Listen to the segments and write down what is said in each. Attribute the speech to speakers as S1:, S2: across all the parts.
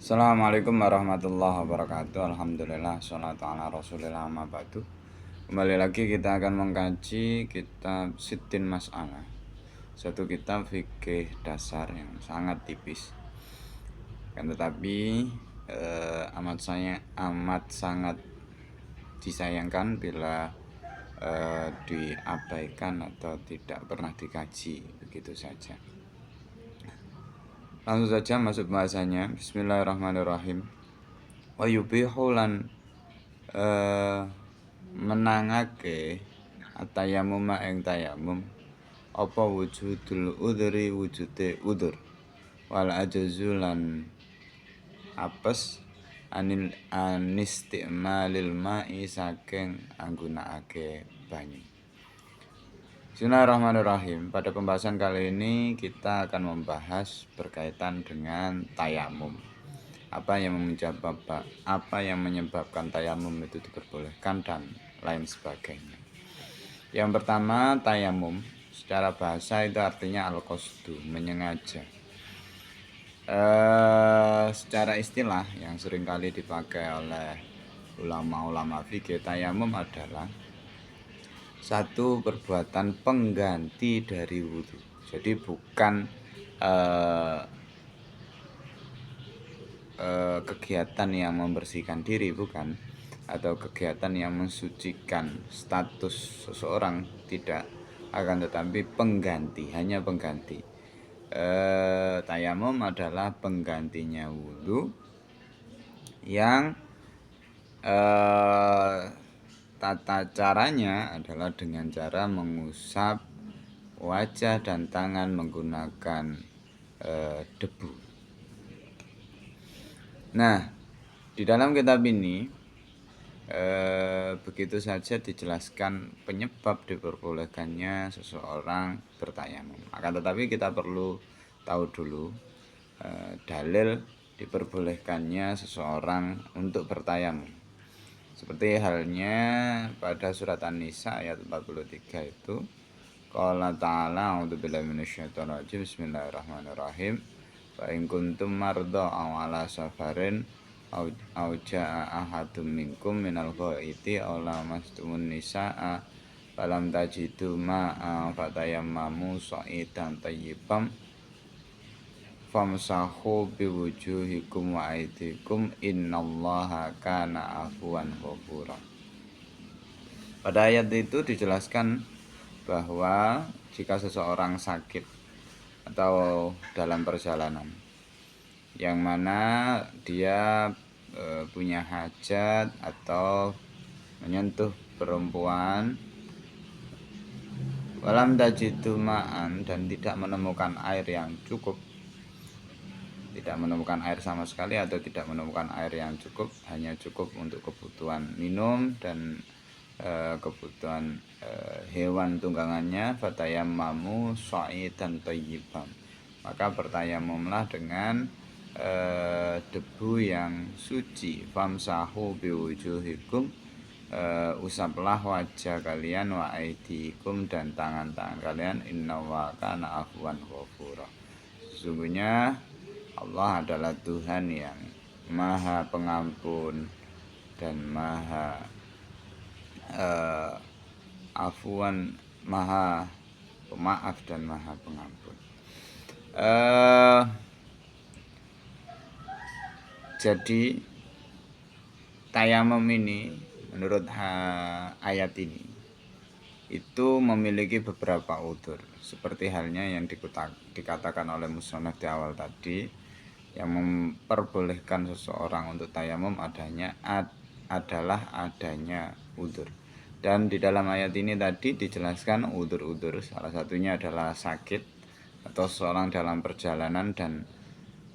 S1: Assalamualaikum warahmatullahi wabarakatuh. Alhamdulillah, sholatu ala rasulillah, amma ba'du. Kembali lagi kita akan mengkaji kitab Sittin Mas'alah, satu kitab fikih dasar yang sangat tipis, kan tetapi amat sangat disayangkan bila diabaikan atau tidak pernah dikaji begitu saja. Langsung saja masuk bahasanya. Bismillahirrahmanirrahim. Wa yubihu lan menangake atayamum ing tayamum apa wujudul udhri wujude udur wal ajazulan apes anistimalil ma'i saking anggunakake banyu. Bismillahirrahmanirrahim. Pada pembahasan kali ini kita akan membahas berkaitan dengan tayamum. Apa yang menyebabkan tayamum itu diperbolehkan dan lain sebagainya. Yang pertama, tayamum secara bahasa itu artinya al-qasdu, menyengaja. Secara istilah yang seringkali dipakai oleh ulama-ulama fikih, tayamum adalah satu perbuatan pengganti dari wudhu. Jadi bukan kegiatan yang membersihkan diri, bukan, atau kegiatan yang mensucikan status seseorang, tidak, akan tetapi pengganti, hanya pengganti. Tayamum adalah penggantinya wudhu yang tata caranya adalah dengan cara mengusap wajah dan tangan menggunakan debu. Nah, di dalam kitab ini begitu saja dijelaskan penyebab diperbolehkannya seseorang bertayamum. Akan tetapi kita perlu tahu dulu dalil diperbolehkannya seseorang untuk bertayamum. Seperti halnya pada surat An-Nisa ayat 43 itu, qala ta'ala a'udzubillahi minasyaitonir rajim, bismillahirrahmanirrahim, fa in kuntum marda aw ala safarin aw jaa ahadum minkum minal ghaiti aw lamastumun nisaa falam tajidu ma'a fatayammamu sa'idan tayyiban famsahu biwujuhikum wa aydikum innallaha kana afuwan ghafura. Pada ayat itu dijelaskan bahwa jika seseorang sakit atau dalam perjalanan yang mana dia punya hajat atau menyentuh perempuan, walam tajidu ma'an, dan tidak menemukan air yang cukup, tidak menemukan air sama sekali atau tidak menemukan air yang cukup, hanya cukup untuk kebutuhan minum dan kebutuhan hewan tunggangannya, fatayammamu sha'idan thayyiban, maka bertayamumlah dengan debu yang suci, famsahu biwujuhikum, usaplah wajah kalian, wa aidikum, dan tangan-tangan kalian, innallaha kana afuwan ghafura, sesungguhnya Allah adalah Tuhan yang Maha Pengampun dan Maha Afuwan, Maha Pemaaf dan Maha Pengampun. Jadi tayamum ini menurut ayat ini itu memiliki beberapa udzur, seperti halnya yang dikatakan oleh musannaf di awal tadi, yang memperbolehkan seseorang untuk tayamum adalah adanya udzur. Dan di dalam ayat ini tadi dijelaskan udzur-udzur, salah satunya adalah sakit atau seseorang dalam perjalanan dan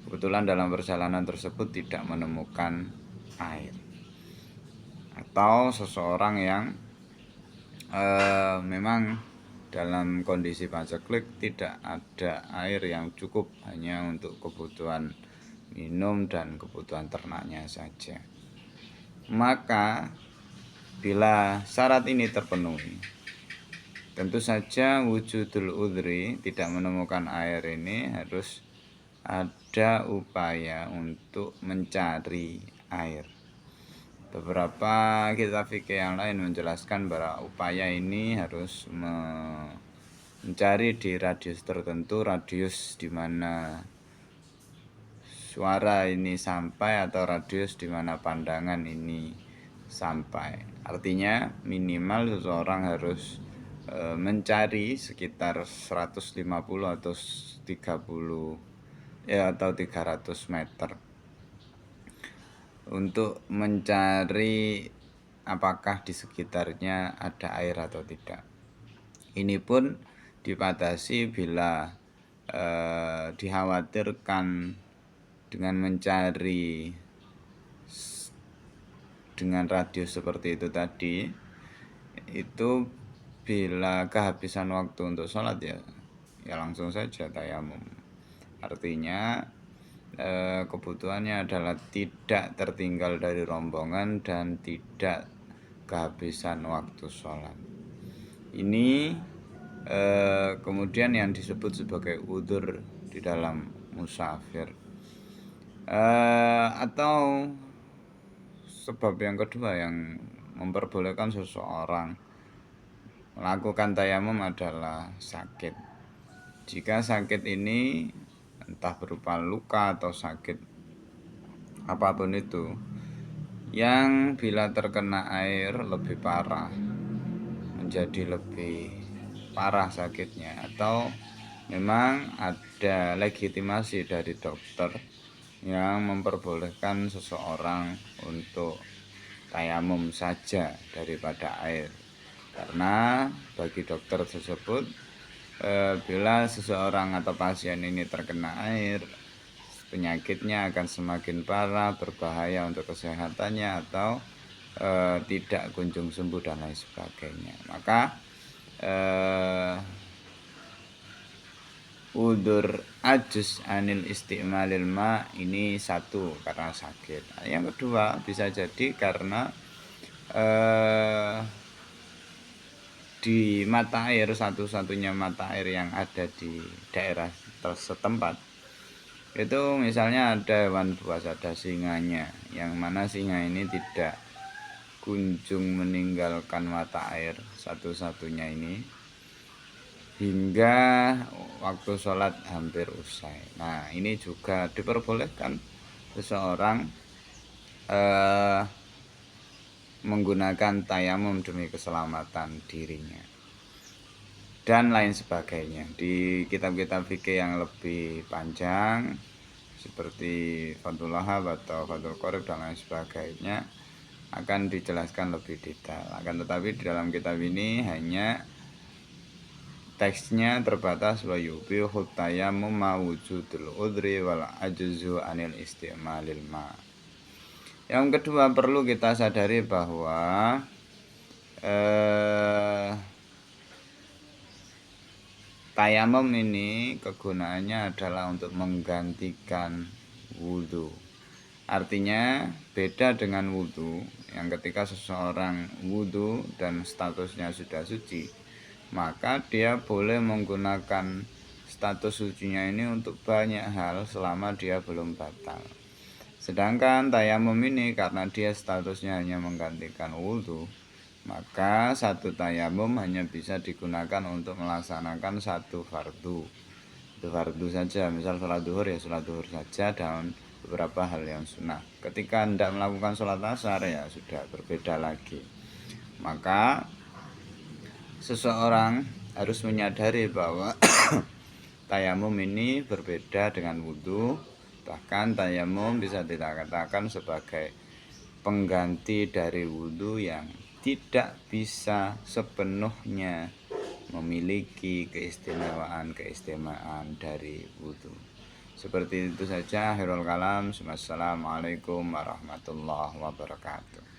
S1: kebetulan dalam perjalanan tersebut tidak menemukan air, atau seseorang yang memang dalam kondisi paceklik, tidak ada air yang cukup, hanya untuk kebutuhan minum dan kebutuhan ternaknya saja. Maka bila syarat ini terpenuhi, tentu saja wujudul udhri, tidak menemukan air ini, harus ada upaya untuk mencari air. Beberapa kitab fikih yang lain menjelaskan bahwa upaya ini harus mencari di radius tertentu, radius di mana suara ini sampai atau radius di mana pandangan ini sampai. Artinya minimal seseorang harus mencari sekitar 150 atau 30 atau 300 meter untuk mencari apakah di sekitarnya ada air atau tidak. Ini pun dibatasi bila dikhawatirkan dengan mencari dengan radius seperti itu tadi, itu bila kehabisan waktu untuk sholat ya langsung saja tayamum. Artinya kebutuhannya adalah tidak tertinggal dari rombongan dan tidak kehabisan waktu sholat. Ini kemudian yang disebut sebagai udzur di dalam musafir. Atau sebab yang kedua yang memperbolehkan seseorang melakukan tayamum adalah sakit. Jika sakit ini entah berupa luka atau sakit apapun itu, yang bila terkena air lebih parah, menjadi lebih parah sakitnya, atau memang ada legitimasi dari dokter yang memperbolehkan seseorang untuk tayamum saja daripada air. Karena bagi dokter tersebut, bila seseorang atau pasien ini terkena air, penyakitnya akan semakin parah, berbahaya untuk kesehatannya, atau tidak kunjung sembuh dan lain sebagainya. Maka udzur ajuz anil isti'malil ma ini satu, karena sakit. Yang kedua bisa jadi karena di mata air, satu-satunya mata air yang ada di daerah setempat itu misalnya ada hewan buas, ada singanya, yang mana singa ini tidak kunjung meninggalkan mata air satu-satunya ini hingga waktu sholat hampir usai. Nah, ini juga diperbolehkan seseorang menggunakan tayamum demi keselamatan dirinya dan lain sebagainya. Di kitab-kitab fikih yang lebih panjang seperti Fathul Wahhab atau Fathul Qorib dan lain sebagainya akan dijelaskan lebih detail. Akan tetapi di dalam kitab ini hanya teksnya terbatas wa yubihu tayammum ma wujudul udri wal ajzu anil isti'malil ma. Yang kedua, perlu kita sadari bahwa tayamum ini kegunaannya adalah untuk menggantikan wudhu. Artinya beda dengan wudhu yang ketika seseorang wudhu dan statusnya sudah suci, maka dia boleh menggunakan status sucinya ini untuk banyak hal selama dia belum batal. Sedangkan tayamum ini karena dia statusnya hanya menggantikan wudhu, maka satu tayamum hanya bisa digunakan untuk melaksanakan satu fardu. Itu fardu saja, misal sholat duhur ya sholat duhur saja dan beberapa hal yang sunnah. Ketika hendak melakukan sholat asar ya sudah berbeda lagi. Maka seseorang harus menyadari bahwa tayamum ini berbeda dengan wudhu. Bahkan tayamum bisa dikatakan sebagai pengganti dari wudhu yang tidak bisa sepenuhnya memiliki keistimewaan dari wudhu. Seperti itu saja. Akhirul kalam. Wassalamualaikum warahmatullahi wabarakatuh.